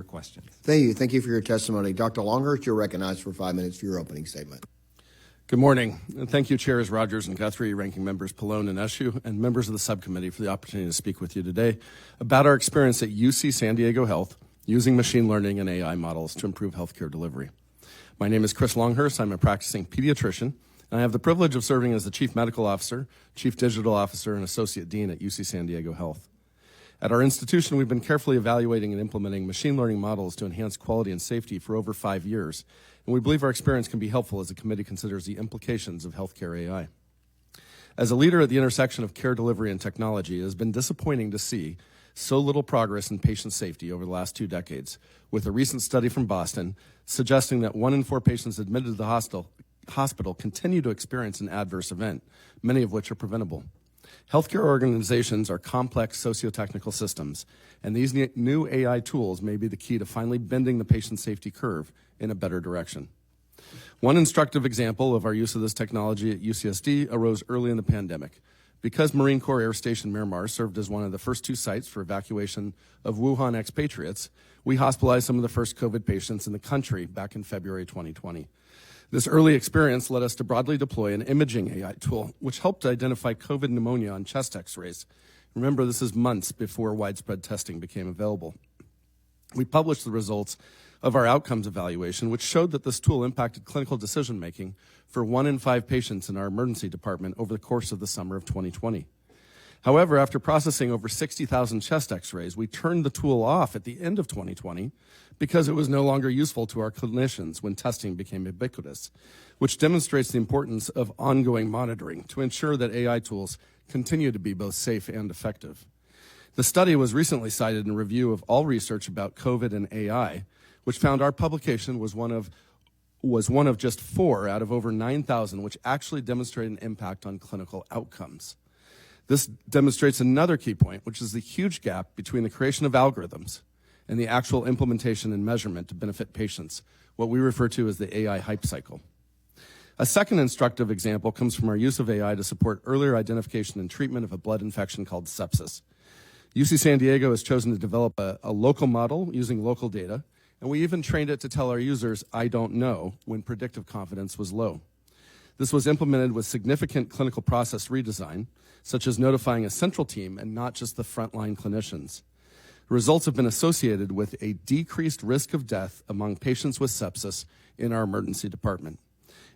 questions. Thank you. Thank you for your testimony. Dr. Longhurst, you're recognized for 5 minutes for your opening statement. Good morning, and thank you, Chairs Rogers and Guthrie, Ranking Members Pallone and Eshoo, and members of the subcommittee for the opportunity to speak with you today about our experience at UC San Diego Health using machine learning and AI models to improve healthcare delivery. My name is Chris Longhurst. I'm a practicing pediatrician, and I have the privilege of serving as the Chief Medical Officer, Chief Digital Officer, and Associate Dean at UC San Diego Health. At our institution, we've been carefully evaluating and implementing machine learning models to enhance quality and safety for over 5 years, and we believe our experience can be helpful as the committee considers the implications of healthcare AI. As a leader at the intersection of care delivery and technology, it has been disappointing to see so little progress in patient safety over the last 2 decades, with a recent study from Boston suggesting that 1 in 4 patients admitted to the hospital continue to experience an adverse event, many of which are preventable. Healthcare organizations are complex socio-technical systems, and these new AI tools may be the key to finally bending the patient safety curve in a better direction. One instructive example of our use of this technology at UCSD arose early in the pandemic. Because Marine Corps Air Station Miramar served as one of the first 2 sites for evacuation of Wuhan expatriates, we hospitalized some of the first COVID patients in the country back in February 2020. This early experience led us to broadly deploy an imaging AI tool, which helped to identify COVID pneumonia on chest x-rays. Remember, this is months before widespread testing became available. We published the results of our outcomes evaluation, which showed that this tool impacted clinical decision-making for 1 in 5 patients in our emergency department over the course of the summer of 2020. However, after processing over 60,000 chest x-rays, we turned the tool off at the end of 2020 because it was no longer useful to our clinicians when testing became ubiquitous, which demonstrates the importance of ongoing monitoring to ensure that AI tools continue to be both safe and effective. The study was recently cited in a review of all research about COVID and AI, which found our publication was one of just 4 out of over 9,000 which actually demonstrated an impact on clinical outcomes. This demonstrates another key point, which is the huge gap between the creation of algorithms and the actual implementation and measurement to benefit patients, what we refer to as the AI hype cycle. A second instructive example comes from our use of AI to support earlier identification and treatment of a blood infection called sepsis. UC San Diego has chosen to develop a local model using local data, and we even trained it to tell our users, "I don't know," when predictive confidence was low. This was implemented with significant clinical process redesign, such as notifying a central team and not just the frontline clinicians. The results have been associated with a decreased risk of death among patients with sepsis in our emergency department.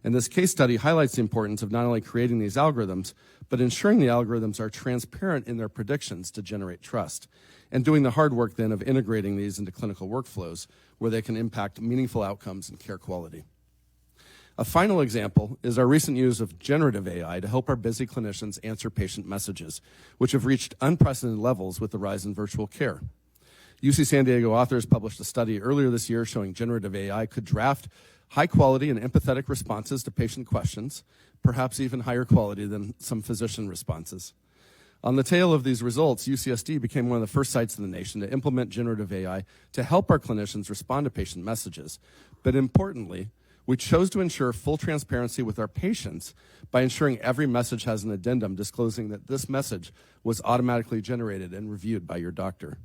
And this case study highlights the importance of not only creating these algorithms, but ensuring the algorithms are transparent in their predictions to generate trust, and doing the hard work then of integrating these into clinical workflows where they can impact meaningful outcomes and care quality. A final example is our recent use of generative AI to help our busy clinicians answer patient messages, which have reached unprecedented levels with the rise in virtual care. UC San Diego authors published a study earlier this year showing generative AI could draft high-quality and empathetic responses to patient questions, perhaps even higher quality than some physician responses. On the tail of these results, UCSD became one of the first sites in the nation to implement generative AI to help our clinicians respond to patient messages. But importantly, we chose to ensure full transparency with our patients by ensuring every message has an addendum disclosing that this message was automatically generated and reviewed by your doctor.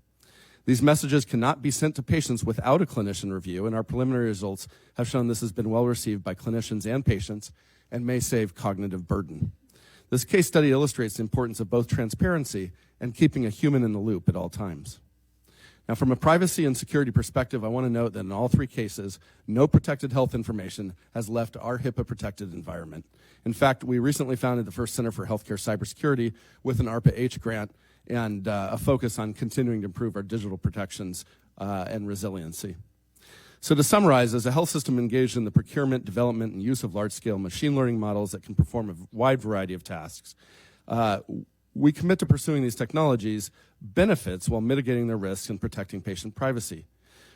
These messages cannot be sent to patients without a clinician review, and our preliminary results have shown this has been well received by clinicians and patients and may save cognitive burden. This case study illustrates the importance of both transparency and keeping a human in the loop at all times. Now, from a privacy and security perspective, I want to note that in all 3 cases, no protected health information has left our HIPAA-protected environment. In fact, we recently founded the first Center for Healthcare Cybersecurity with an ARPA-H grant and a focus on continuing to improve our digital protections and resiliency. So to summarize, as a health system engaged in the procurement, development, and use of large-scale machine learning models that can perform a wide variety of tasks, we commit to pursuing these technologies' benefits while mitigating their risks and protecting patient privacy.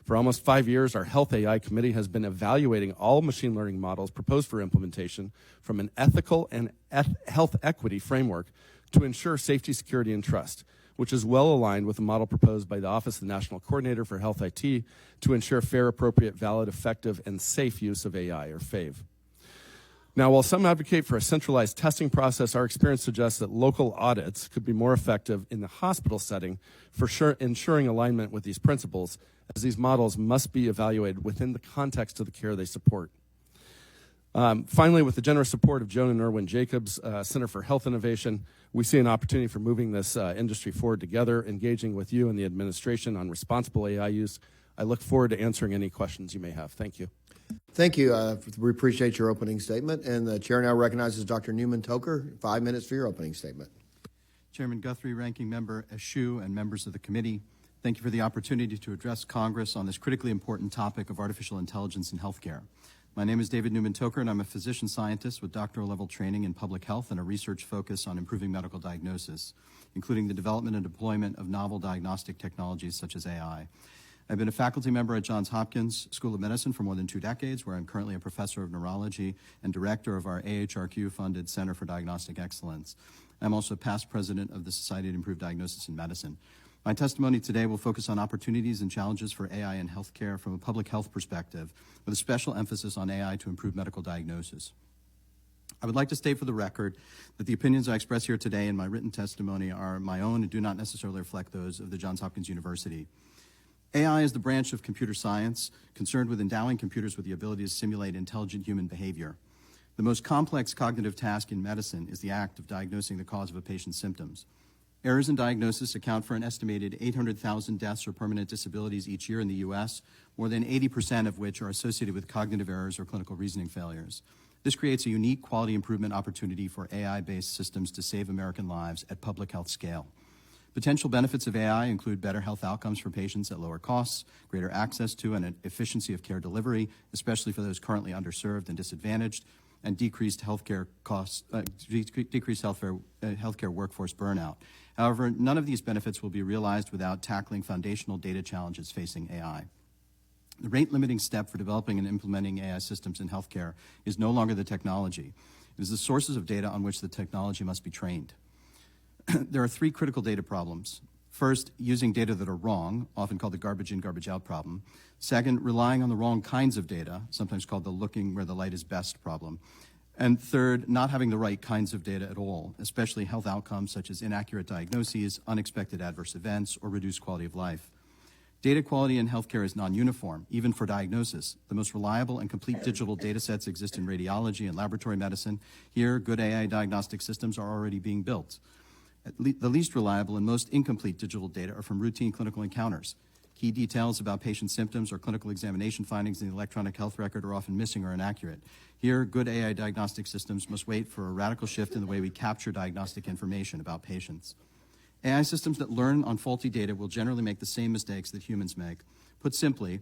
For almost 5 years, our Health AI Committee has been evaluating all machine learning models proposed for implementation from an ethical and health equity framework to ensure safety, security, and trust, which is well aligned with the model proposed by the Office of the National Coordinator for Health IT to ensure fair, appropriate, valid, effective, and safe use of AI, or FAVE. Now, while some advocate for a centralized testing process, our experience suggests that local audits could be more effective in the hospital setting for ensuring alignment with these principles, as these models must be evaluated within the context of the care they support. Finally, with the generous support of Joan and Irwin Jacobs Center for Health Innovation, we see an opportunity for moving this industry forward together, engaging with you and the administration on responsible AI use. I look forward to answering any questions you may have. Thank you. Thank you. We appreciate your opening statement. And the chair now recognizes Dr. Newman Toker. 5 minutes for your opening statement. Chairman Guthrie, Ranking Member Eshoo, and members of the committee, thank you for the opportunity to address Congress on this critically important topic of artificial intelligence in healthcare. My name is David Newman Toker, and I'm a physician scientist with doctoral level training in public health and a research focus on improving medical diagnosis, including the development and deployment of novel diagnostic technologies such as AI. I've been a faculty member at Johns Hopkins School of Medicine for more than 2 decades, where I'm currently a professor of neurology and director of our AHRQ-funded Center for Diagnostic Excellence. I'm also past president of the Society to Improve Diagnosis in Medicine. My testimony today will focus on opportunities and challenges for AI in healthcare from a public health perspective, with a special emphasis on AI to improve medical diagnosis. I would like to state for the record that the opinions I express here today in my written testimony are my own and do not necessarily reflect those of the Johns Hopkins University. AI is the branch of computer science concerned with endowing computers with the ability to simulate intelligent human behavior. The most complex cognitive task in medicine is the act of diagnosing the cause of a patient's symptoms. Errors in diagnosis account for an estimated 800,000 deaths or permanent disabilities each year in the U.S., more than 80% of which are associated with cognitive errors or clinical reasoning failures. This creates a unique quality improvement opportunity for AI-based systems to save American lives at public health scale. Potential benefits of AI include better health outcomes for patients at lower costs, greater access to and efficiency of care delivery, especially for those currently underserved and disadvantaged, and decreased healthcare costs, decreased healthcare workforce burnout. However, none of these benefits will be realized without tackling foundational data challenges facing AI. The rate-limiting step for developing and implementing AI systems in healthcare is no longer the technology. It is the sources of data on which the technology must be trained. There are 3 critical data problems. First, using data that are wrong, often called the garbage in, garbage out problem. Second, relying on the wrong kinds of data, sometimes called the looking where the light is best problem. And third, not having the right kinds of data at all, especially health outcomes such as inaccurate diagnoses, unexpected adverse events, or reduced quality of life. Data quality in healthcare is non-uniform, even for diagnosis. The most reliable and complete digital data sets exist in radiology and laboratory medicine. Here, good AI diagnostic systems are already being built. The least reliable and most incomplete digital data are from routine clinical encounters. Key details about patient symptoms or clinical examination findings in the electronic health record are often missing or inaccurate. Here, good AI diagnostic systems must wait for a radical shift in the way we capture diagnostic information about patients. AI systems that learn on faulty data will generally make the same mistakes that humans make. Put simply,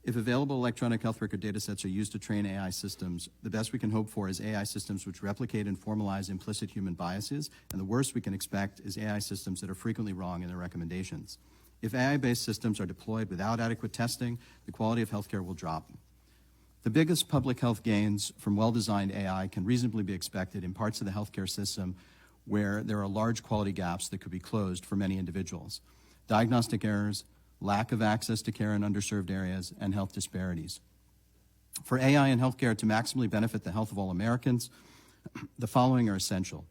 if available electronic health record data sets are used to train AI systems, the best we can hope for is AI systems which replicate and formalize implicit human biases, and the worst we can expect is AI systems that are frequently wrong in their recommendations. If AI-based systems are deployed without adequate testing, the quality of healthcare will drop. The biggest public health gains from well-designed AI can reasonably be expected in parts of the healthcare system where there are large quality gaps that could be closed for many individuals. Diagnostic errors, lack of access to care in underserved areas, and health disparities. For AI in healthcare to maximally benefit the health of all Americans, the following are essential.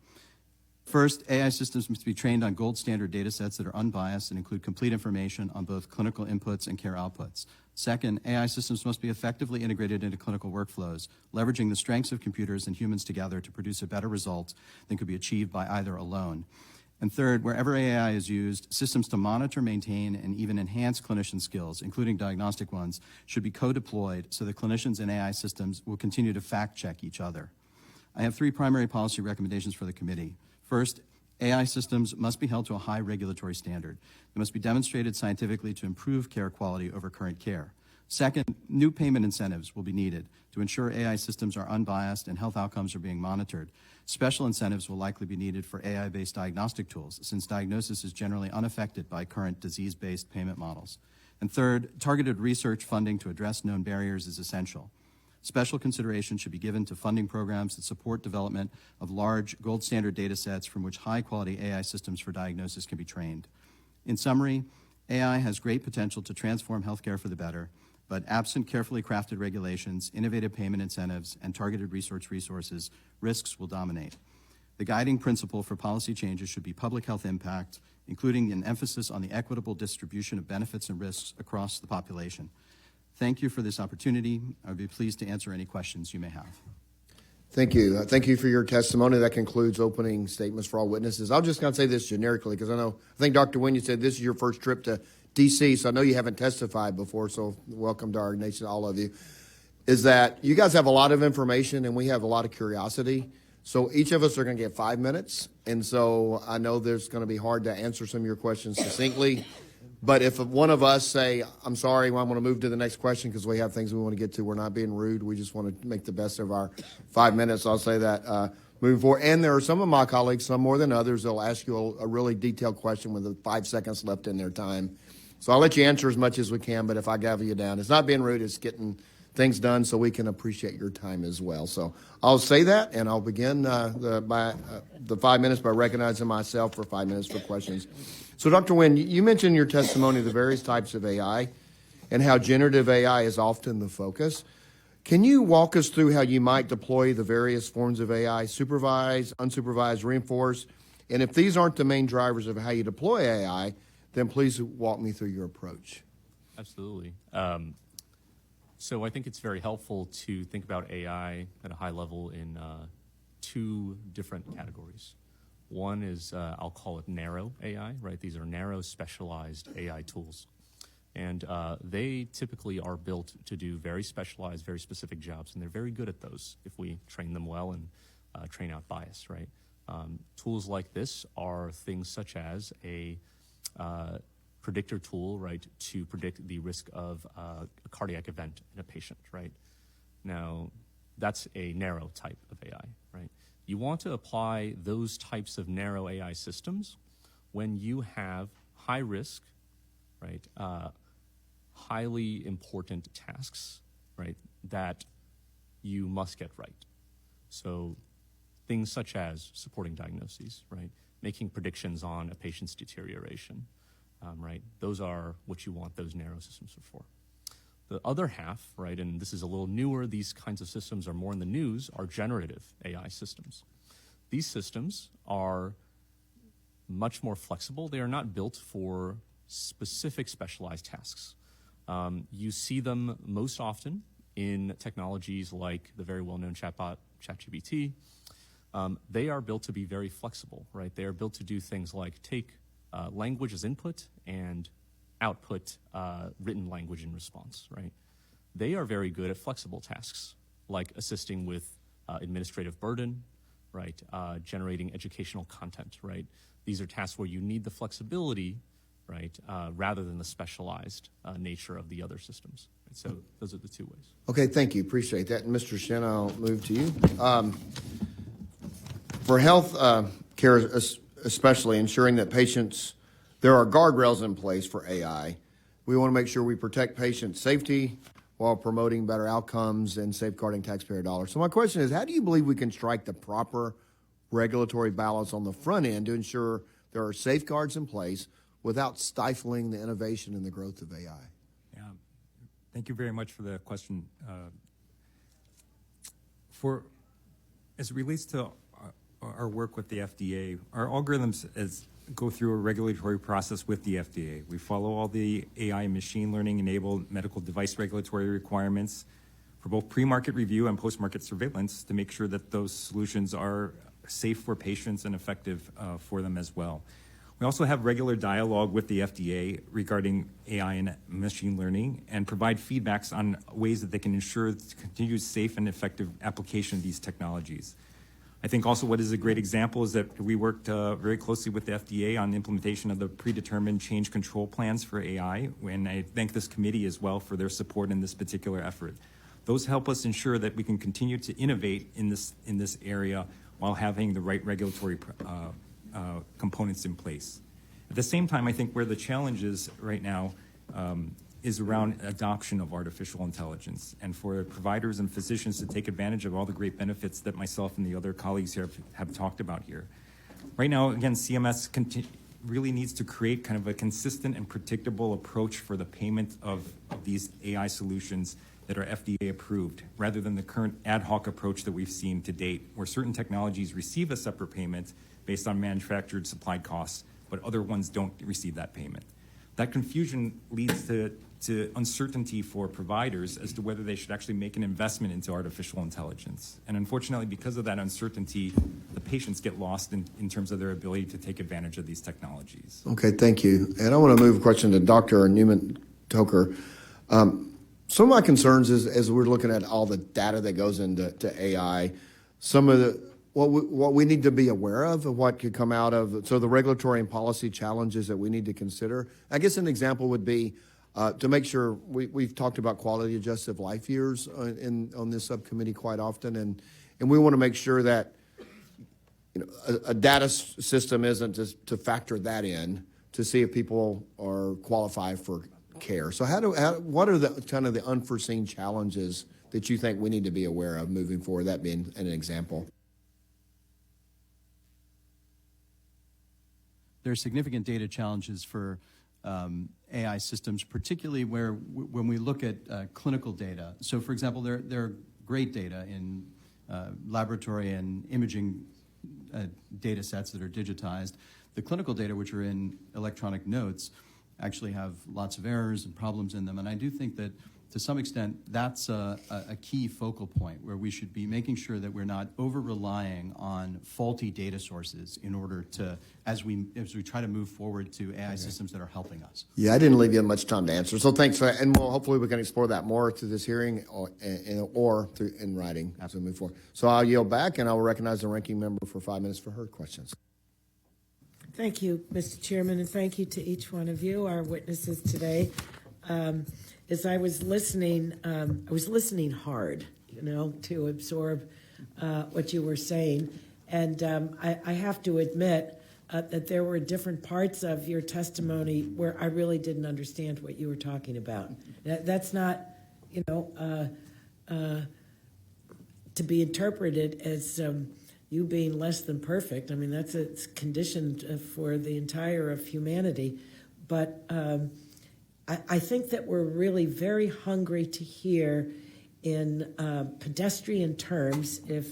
First, AI systems must be trained on gold standard data sets that are unbiased and include complete information on both clinical inputs and care outputs. Second, AI systems must be effectively integrated into clinical workflows, leveraging the strengths of computers and humans together to produce a better result than could be achieved by either alone. And third, wherever AI is used, systems to monitor, maintain, and even enhance clinician skills, including diagnostic ones, should be co-deployed so that clinicians and AI systems will continue to fact-check each other. I have 3 primary policy recommendations for the committee. First, AI systems must be held to a high regulatory standard. They must be demonstrated scientifically to improve care quality over current care. Second, new payment incentives will be needed to ensure AI systems are unbiased and health outcomes are being monitored. Special incentives will likely be needed for AI-based diagnostic tools, since diagnosis is generally unaffected by current disease-based payment models. And third, targeted research funding to address known barriers is essential. Special consideration should be given to funding programs that support development of large gold standard data sets from which high-quality AI systems for diagnosis can be trained. In summary, AI has great potential to transform healthcare for the better, but absent carefully crafted regulations, innovative payment incentives, and targeted research resources, risks will dominate. The guiding principle for policy changes should be public health impact, including an emphasis on the equitable distribution of benefits and risks across the population. Thank you for this opportunity. I would be pleased to answer any questions you may have. Thank you. Thank you for your testimony. That concludes opening statements for all witnesses. I'll just kind of say this generically because I think Dr. Nguyen, you said this is your first trip to D.C., so I know you haven't testified before, so welcome to our nation, all of you, is that you guys have a lot of information and we have a lot of curiosity. So each of us are going to get 5 minutes, and so I know there's going to be hard to answer some of your questions succinctly. But if one of us say, I'm sorry, I want to move to the next question because we have things we want to get to, we're not being rude, we just want to make the best of our 5 minutes. I'll say that moving forward. And there are some of my colleagues, some more than others, they'll ask you a really detailed question with 5 seconds left in their time. So I'll let you answer as much as we can, but if I gavel you down, it's not being rude, it's getting things done so we can appreciate your time as well. So I'll say that, and I'll begin the 5 minutes by recognizing myself for 5 minutes for questions. So Dr. Nguyen, you mentioned in your testimony the various types of AI and how generative AI is often the focus. Can you walk us through how you might deploy the various forms of AI, supervised, unsupervised, reinforced? And if these aren't the main drivers of how you deploy AI, then please walk me through your approach. Absolutely. So I think it's very helpful to think about AI at a high level in 2 different categories. One is, I'll call it narrow AI, right? These are narrow, specialized AI tools. And they typically are built to do very specialized, very specific jobs, and they're very good at those if we train them well and train out bias, right? Tools like this are things such as a predictor tool, right, to predict the risk of a cardiac event in a patient, right? Now, that's a narrow type of AI, right? You want to apply those types of narrow AI systems when you have high risk, right, highly important tasks, right, that you must get right. So things such as supporting diagnoses, right, making predictions on a patient's deterioration, right? Those are what you want those narrow systems for. The other half, right, and this is a little newer, these kinds of systems are more in the news, are generative AI systems. These systems are much more flexible. They are not built for specific specialized tasks. You see them most often in technologies like the very well-known chatbot, ChatGPT. They are built to be very flexible, right? They are built to do things like take language as input and output written language in response, right? They are very good at flexible tasks, like assisting with administrative burden, right? Generating educational content, right? These are tasks where you need the flexibility, right? Rather than the specialized nature of the other systems. Right? So those are the 2 ways. Okay, thank you. Appreciate that. And Mr. Shen, I'll move to you. For health care, especially ensuring that patients, there are guardrails in place for AI. We want to make sure we protect patient safety while promoting better outcomes and safeguarding taxpayer dollars. So my question is, how do you believe we can strike the proper regulatory balance on the front end to ensure there are safeguards in place without stifling the innovation and the growth of AI? Yeah, thank you very much for the question. As it relates to our work with the FDA, our algorithms go through a regulatory process with the FDA. We follow all the AI and machine learning enabled medical device regulatory requirements for both pre-market review and post-market surveillance to make sure that those solutions are safe for patients and effective for them as well. We also have regular dialogue with the FDA regarding AI and machine learning and provide feedbacks on ways that they can ensure continued safe and effective application of these technologies. I think also what is a great example is that we worked very closely with the FDA on the implementation of the predetermined change control plans for AI, and I thank this committee as well for their support in this particular effort. Those help us ensure that we can continue to innovate in this area while having the right regulatory components in place. At the same time, I think where the challenge is right now is around adoption of artificial intelligence, and for providers and physicians to take advantage of all the great benefits that myself and the other colleagues here have talked about here. Right now, again, CMS really needs to create kind of a consistent and predictable approach for the payment of these AI solutions that are FDA approved, rather than the current ad hoc approach that we've seen to date, where certain technologies receive a separate payment based on manufactured supplied costs, but other ones don't receive that payment. That confusion leads to uncertainty for providers as to whether they should actually make an investment into artificial intelligence. And unfortunately, because of that uncertainty, the patients get lost in terms of their ability to take advantage of these technologies. Okay, thank you. And I want to move a question to Dr. Newman-Toker. Some of my concerns is, as we're looking at all the data that goes into AI, some of the what we need to be aware of what could come out of, so the regulatory and policy challenges that we need to consider. I guess an example would be to make sure we've talked about quality adjusted life years on this subcommittee quite often, and we want to make sure that a data system isn't just to factor that in to see if people are qualified for care. So what are the kind of the unforeseen challenges that you think we need to be aware of moving forward, that being an example? There are significant data challenges for AI systems, particularly when we look at clinical data. So, for example, there are great data in laboratory and imaging data sets that are digitized. The clinical data, which are in electronic notes, actually have lots of errors and problems in them. And I do think that, to some extent, that's a key focal point where we should be making sure that we're not over-relying on faulty data sources in order to, as we try to move forward to AI systems that are helping us. Yeah, I didn't leave you much time to answer, so thanks for that. And hopefully we can explore that more through this hearing or through in writing as we move forward. So I'll yield back, and I will recognize the ranking member for 5 minutes for her questions. Thank you, Mr. Chairman, and thank you to each one of you, our witnesses today. As I was listening hard, to absorb what you were saying. And I have to admit that there were different parts of your testimony where I really didn't understand what you were talking about. That's not, to be interpreted as you being less than perfect. I mean, that's a condition for the entire of humanity. But I think that we're really very hungry to hear in pedestrian terms, if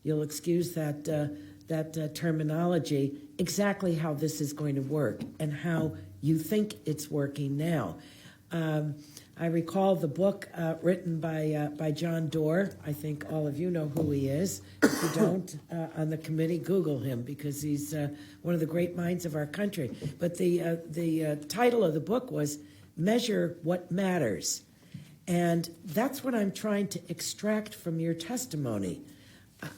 you'll excuse that terminology, exactly how this is going to work and how you think it's working now. I recall the book written by John Doerr. I think all of you know who he is. If you don't, on the committee, Google him, because he's one of the great minds of our country. But the title of the book was Measure What Matters. And that's what I'm trying to extract from your testimony.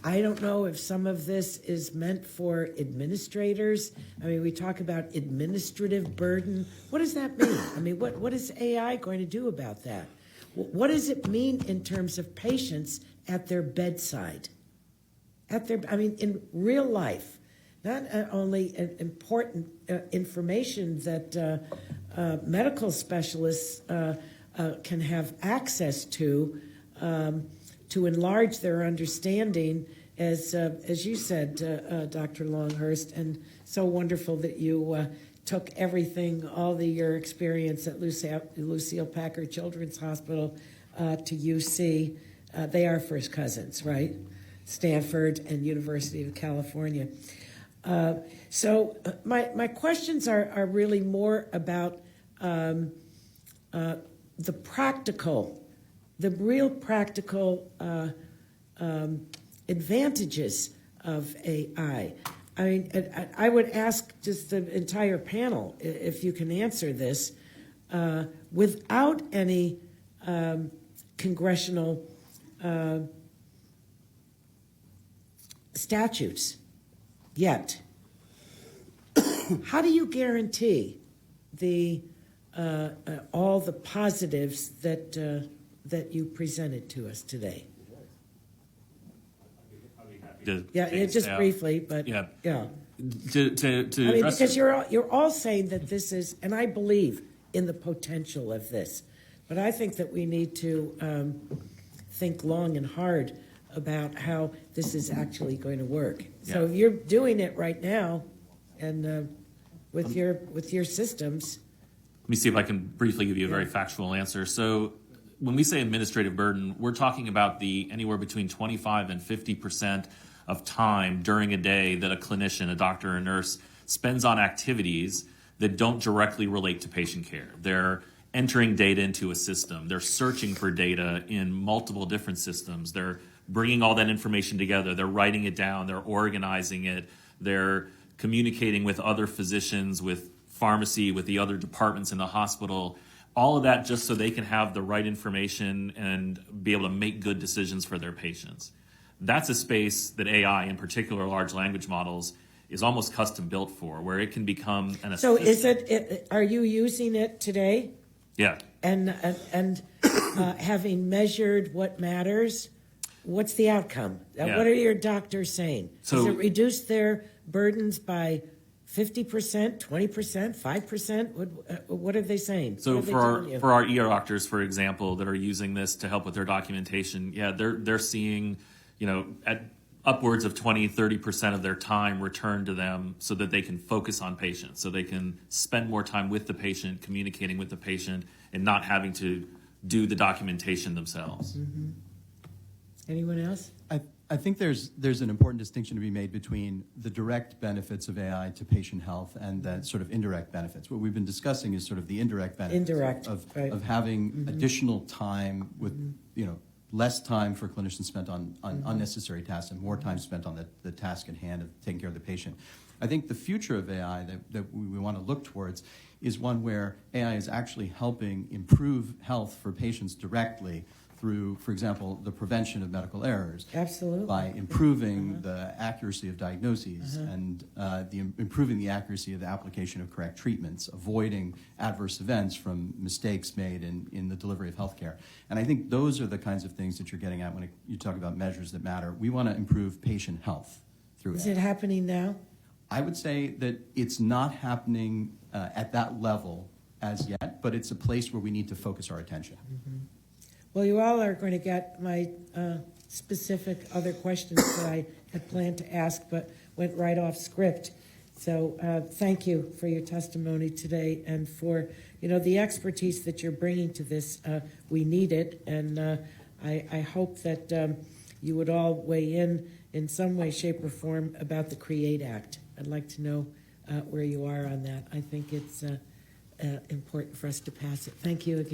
I don't know if some of this is meant for administrators. I mean, we talk about administrative burden. What does that mean? I mean, what is AI going to do about that? What does it mean in terms of patients at their bedside? In real life, not only important information that medical specialists can have access to enlarge their understanding, as you said, Dr. Longhurst, and so wonderful that you took everything, your experience at Lucille Packard Children's Hospital to UC. They are first cousins, right? Stanford and University of California. So my questions are really more about the real practical advantages of AI. I mean, I would ask just the entire panel, if you can answer this, without any congressional statutes yet. How do you guarantee all the positives that you presented to us today? Just briefly, but yeah. To address because you're all saying that this is, and I believe in the potential of this, but I think that we need to think long and hard about how this is actually going to work. So you're doing it right now, and with your systems. Let me see if I can briefly give you a very factual answer. So when we say administrative burden, we're talking about the anywhere between 25 and 50% of time during a day that a clinician, a doctor, or a nurse spends on activities that don't directly relate to patient care. They're entering data into a system. They're searching for data in multiple different systems. They're bringing all that information together. They're writing it down. They're organizing it. They're communicating with other physicians, with pharmacy, with the other departments in the hospital. All of that just so they can have the right information and be able to make good decisions for their patients. That's a space that AI, in particular large language models, is almost custom built for, where it can become an So assistant. are you using it today? Yeah. And having measured what matters, what's the outcome? Yeah. What are your doctors saying? So- Does it reduce their burdens by 50%, 20%, 5%? What are they saying? So What are they for telling you? our ER doctors, for example, that are using this to help with their documentation, yeah, they're seeing, at upwards of 20, 30% of their time returned to them so that they can focus on patients, so they can spend more time with the patient, communicating with the patient, and not having to do the documentation themselves. Mm-hmm. Anyone else? I think there's an important distinction to be made between the direct benefits of AI to patient health and the sort of indirect benefits. What we've been discussing is sort of the indirect benefits Indirect, of right. having additional time with, less time for clinicians spent on unnecessary tasks and more time spent on the task at hand of taking care of the patient. I think the future of AI that we want to look towards is one where AI is actually helping improve health for patients directly through, for example, the prevention of medical errors. Absolutely. By improving the accuracy of diagnoses and improving the accuracy of the application of correct treatments, avoiding adverse events from mistakes made in the delivery of healthcare. And I think those are the kinds of things that you're getting at when you talk about measures that matter. We want to improve patient health through Is AI. it happening now? I would say that it's not happening at that level as yet, but it's a place where we need to focus our attention. Well, you all are going to get my specific other questions that I had planned to ask, but went right off script. So thank you for your testimony today and for the expertise that you're bringing to this. We need it, and I hope that you would all weigh in some way, shape, or form about the CREATE Act. I'd like to know where you are on that. I think it's important for us to pass it. Thank you again.